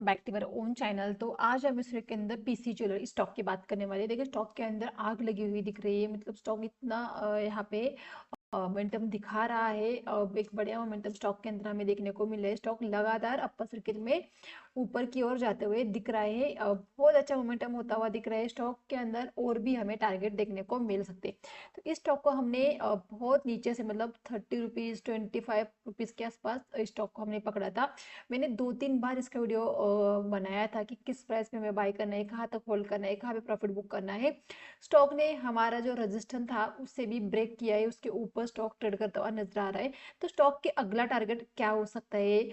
Back to मेरा own channel. तो आज हम इस वीडियो के अंदर पीसी ज्वेलरी स्टॉक की बात करने वाले हैं। देखिए स्टॉक के अंदर आग लगी हुई दिख रही है, मतलब स्टॉक इतना यहाँ पे मोमेंटम दिखा रहा है। एक बढ़िया मोमेंटम स्टॉक के अंदर हमें देखने को मिल रहा है। स्टॉक लगातार अपर सर्किट में ऊपर की ओर जाते हुए दिख रहा है। बहुत अच्छा मोमेंटम होता हुआ दिख रहा है स्टॉक के अंदर, और भी हमें टारगेट देखने को मिल सकते हैं। तो इस स्टॉक को हमने बहुत नीचे से, मतलब 30 रुपीज़ 25 रुपीज़ के आसपास स्टॉक को हमने पकड़ा था। मैंने 2-3 बार इसका वीडियो बनाया था कि किस प्राइस में हमें बाय करना है, कहाँ तक होल्ड करना है, कहाँ पे प्रॉफिट बुक करना है। स्टॉक ने हमारा जो रजिस्टेंस था उससे भी ब्रेक किया है, उसके ऊपर स्टॉक ट्रेड करता हुआ नजर आ रहा है। तो स्टॉक के अगला टारगेट क्या हो सकता है,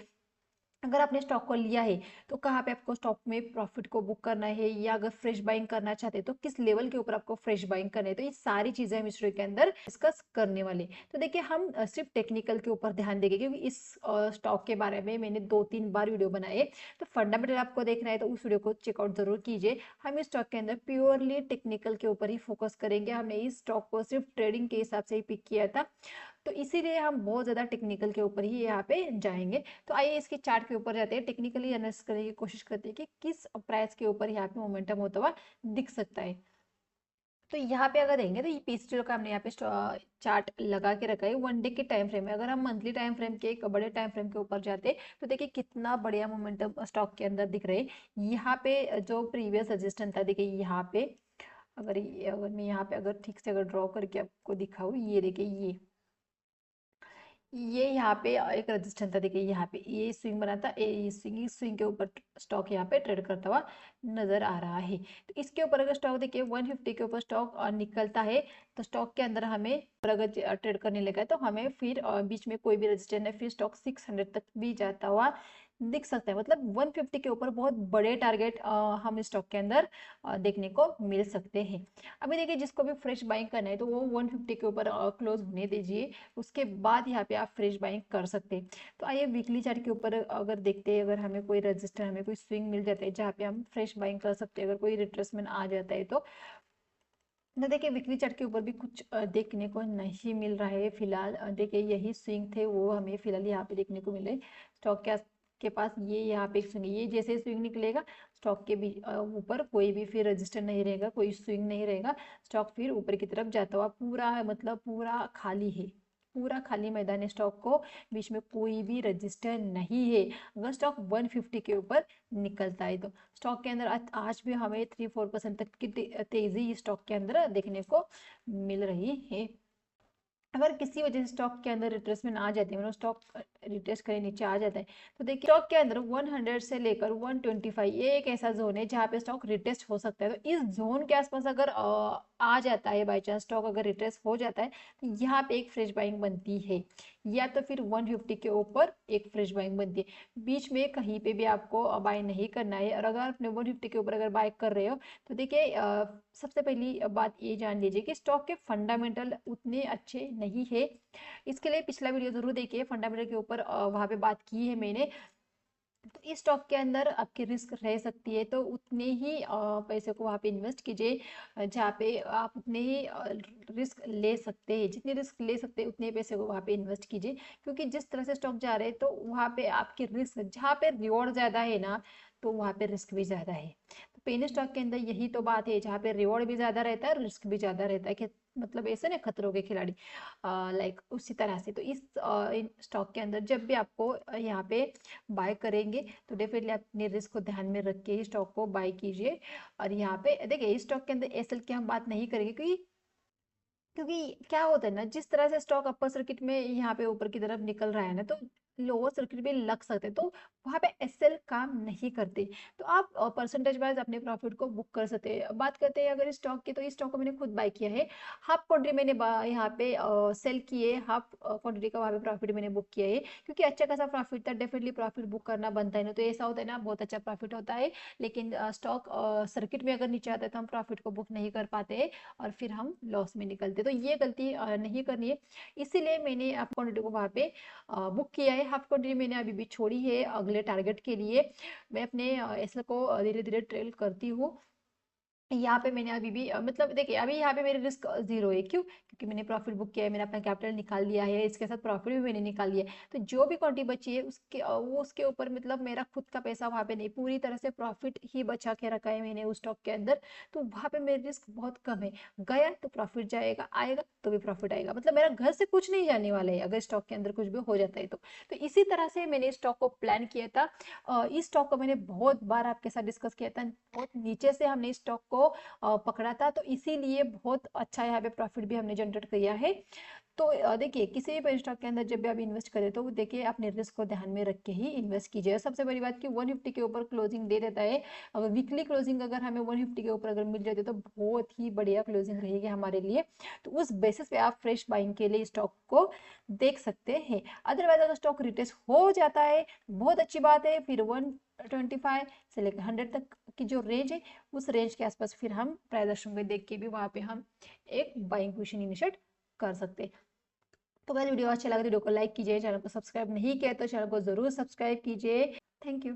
अगर आपने स्टॉक को लिया है तो कहाँ पे आपको स्टॉक में प्रॉफिट को बुक करना है, या अगर फ्रेश बाइंग करना चाहते हैं तो किस लेवल के ऊपर आपको फ्रेश बाइंग करना है। तो ये सारी चीजें हम इस वीडियो के अंदर डिस्कस करने वाले हैं। तो देखिए हम सिर्फ टेक्निकल के ऊपर ध्यान देंगे, क्योंकि इस स्टॉक के बारे में मैंने 2-3 बार वीडियो बनाए। तो फंडामेंटल आपको देखना है तो उस वीडियो को चेकआउट जरूर कीजिए। हम इस स्टॉक के अंदर प्योरली टेक्निकल के ऊपर ही फोकस करेंगे। हमने इस स्टॉक को सिर्फ ट्रेडिंग के हिसाब से ही पिक किया था, तो इसीलिए हम बहुत ज़्यादा टेक्निकल के ऊपर ही यहाँ पे जाएंगे। तो आइए इसके चार्ट के ऊपर जाते हैं, टेक्निकली एनालिसिस करने की कोशिश करते हैं कि किस प्राइस के ऊपर यहाँ पे मोमेंटम होता हुआ दिख सकता है। तो यहाँ पे अगर देंगे तो ये पीस का हमने यहाँ पे चार्ट लगा के रखा है 1 डे के टाइम फ्रेम में। अगर हम मंथली टाइम फ्रेम के एक बड़े टाइम फ्रेम के ऊपर जाते तो देखिए कितना बढ़िया मोमेंटम स्टॉक के अंदर दिख रहे हैं। यहाँ पे जो प्रीवियस रजिस्टेंस था, देखिए यहाँ पे अगर मैं यहाँ पे अगर ठीक से अगर ड्रॉ करके आपको दिखाऊँ, ये देखिए ये यहाँ पे एक रजिस्टेंस था। देखिए यहाँ पे ये स्विंग बना था, ये स्विंग, इस स्विंग के ऊपर स्टॉक यहाँ पे ट्रेड करता हुआ नजर आ रहा है। तो इसके ऊपर अगर स्टॉक देखिए 150 के ऊपर स्टॉक निकलता है, तो स्टॉक के अंदर हमें अगर ट्रेड करने लगा है तो हमें फिर बीच में कोई भी रजिस्टेंस है, फिर स्टॉक 600 तक भी जाता हुआ दिख सकता है। मतलब 150 के ऊपर बहुत बड़े टारगेट हम स्टॉक के अंदर देखने को मिल सकते हैं। अभी देखिए जिसको भी फ्रेश बाइंग करना है तो वो 150 के ऊपर क्लोज होने दीजिए, उसके बाद यहाँ पे आप फ्रेश बाइंग कर सकते हैं। तो आइए वीकली चार्ट के ऊपर अगर देखते हैं, अगर हमें कोई रजिस्टर, हमें कोई स्विंग मिल जाता है जहाँ पे हम फ्रेश बाइंग कर सकते हैं, अगर कोई रिट्रेसमेंट आ जाता है तो देखिए वीकली चार्ट के ऊपर भी कुछ देखने को नहीं मिल रहा है फिलहाल। देखिए यही स्विंग थे वो हमें फिलहाल यहाँ पे देखने को मिले। स्टॉक के पास ये यहाँ पे एक स्विंग है, ये जैसे स्विंग निकलेगा स्टॉक के भी ऊपर कोई भी फिर रजिस्टर नहीं रहेगा, कोई स्विंग नहीं रहेगा। स्टॉक फिर ऊपर की तरफ जाता हुआ पूरा, मतलब पूरा खाली है, पूरा खाली मैदान है स्टॉक को, बीच में कोई भी रजिस्टर नहीं है। अगर स्टॉक 150 के ऊपर निकलता है तो स्टॉक के अंदर आज भी हमें 3-4% तक की तेजी स्टॉक के अंदर देखने को मिल रही है। अगर किसी वजह से स्टॉक के अंदर रिट्रेसमेंट आ जाती है, मतलब स्टॉक रिट्रेस करे नीचे आ जाता है, तो देखिए स्टॉक के अंदर 100 से लेकर 125 ये एक ऐसा जोन है जहाँ पे स्टॉक रिट्रेस हो सकता है। तो इस जोन के आसपास अगर आ जाता है, बाई चांस स्टॉक अगर रिट्रेस हो जाता है, तो यहाँ पे एक फ्रेश बाइंग बनती है, या तो फिर 150 के ऊपर एक फ्रेश बाइंग बनती है। बीच में कहीं पे भी आपको बाय नहीं करना है। और अगर आपने 150 के ऊपर अगर बाय कर रहे हो तो देखिए सबसे पहली बात ये जान लीजिए कि स्टॉक के फंडामेंटल उतने अच्छे नहीं है। इसके लिए पिछला वीडियो जरूर देखिए, फंडामेंटल के ऊपर वहां पे बात की है मैंने। तो इस स्टॉक के अंदर आपकी रिस्क रह सकती है, तो उतने ही पैसे को वहाँ पे इन्वेस्ट कीजिए जहाँ पे आप उतने ही रिस्क ले सकते हैं। जितने रिस्क ले सकते हैं उतने पैसे को वहाँ पे इन्वेस्ट कीजिए, क्योंकि जिस तरह से स्टॉक जा रहे हैं तो वहाँ पे आपकी रिस्क, जहाँ पे रिवॉर्ड ज़्यादा है ना, तो वहाँ पे रिस्क भी ज़्यादा है। तो पेनी स्टॉक के अंदर यही तो बात है, जहाँ पे रिवॉर्ड भी ज़्यादा रहता है, रिस्क भी ज़्यादा रहता है, कि मतलब ऐसे ना खतरों के खिलाड़ी, लाइक उसी तरह से। तो इस स्टॉक के अंदर जब भी आपको यहाँ पे बाय करेंगे तो डेफिनेटली अपने रिस्क को ध्यान में रख के ही स्टॉक को बाय कीजिए। और यहाँ पे देखिए इस स्टॉक के अंदर एसएल की हम बात नहीं करेंगे, क्योंकि क्या होता है ना, जिस तरह से स्टॉक अपर सर्किट में यहाँ पे ऊपर की तरफ निकल रहा है ना, तो लोअर सर्किट में लग सकते हैं, तो वहाँ पे एसएल काम नहीं करते। तो आप परसेंटेज वाइज अपने प्रॉफिट को बुक कर सकते हैं। बात करते हैं अगर इस स्टॉक की, तो इस स्टॉक को मैंने खुद बाय किया है। हाफ क्वांटिटी मैंने यहाँ पे सेल किए, हाफ क्वांटिटी का वहाँ पे प्रॉफिट मैंने बुक किया है, क्योंकि अच्छा खासा प्रॉफिट था। डेफिनेटली प्रॉफिट बुक करना बनता है ना, तो ऐसा होता है ना, बहुत अच्छा प्रॉफिट होता है, लेकिन स्टॉक सर्किट में अगर नीचे आता है तो हम प्रॉफिट को बुक नहीं कर पाते और फिर हम लॉस में निकलते। तो ये गलती नहीं करनी है, इसीलिए मैंने हाफ क्वांटिटी को वहाँ पे बुक किया है। हाफ क्वांटिटी मैंने अभी भी छोड़ी है अगले टारगेट के लिए। मैं अपने एसएल को धीरे धीरे ट्रेल करती हूँ। यहाँ पे मैंने अभी भी मतलब देखिए अभी यहाँ पे मेरी रिस्क जीरो है, क्यों? क्योंकि मैंने प्रॉफिट बुक किया है, मैंने अपना कैपिटल निकाल लिया है, इसके साथ प्रॉफिट भी मैंने निकाल लिया है। तो जो भी क्वांटिटी बची है उसके वो उसके ऊपर मतलब मेरा खुद का पैसा वहाँ पे नहीं, पूरी तरह से प्रॉफिट ही बचा के रखा है मैंने उस स्टॉक के अंदर। तो वहाँ पे मेरी रिस्क बहुत कम है, गया तो प्रॉफिट जाएगा, आएगा तो भी प्रॉफिट आएगा, मतलब मेरा घर से कुछ नहीं जाने वाला है अगर स्टॉक के अंदर कुछ भी हो जाता है तो इसी तरह से मैंने स्टॉक को प्लान किया था। इस स्टॉक को मैंने बहुत बार आपके साथ डिस्कस किया था, बहुत नीचे से हमने स्टॉक को पकड़ा था, तो इसीलिए बहुत अच्छा यहाँ पे प्रॉफिट भी हमने जनरेट किया है। तो देखिए किसी भी स्टॉक के अंदर जब भी आप इन्वेस्ट करें तो देखिए अपने रिस्क को ध्यान में रख के ही इन्वेस्ट कीजिए। सबसे बड़ी बात कि 150 के ऊपर क्लोजिंग दे देता है, अगर वीकली क्लोजिंग अगर हमें 150 के ऊपर अगर मिल जाती है तो बहुत ही बढ़िया क्लोजिंग रहेगी हमारे लिए। तो उस बेसिस पे आप फ्रेश बाइंग के लिए स्टॉक को देख सकते हैं। अदरवाइज अगर स्टॉक रिटेस्ट हो जाता है बहुत अच्छी बात है, फिर 125 से लेकर 100 तक की जो रेंज है उस रेंज के आसपास फिर हम प्राइस एक्शन को देख के भी वहां पे हम एक बाइंग पोजीशन इनिशिएट कर सकते हैं। तो अगर वीडियो अच्छा लगा तो वीडियो को लाइक कीजिए, चैनल को सब्सक्राइब नहीं किया तो चैनल को जरूर सब्सक्राइब कीजिए। Thank you.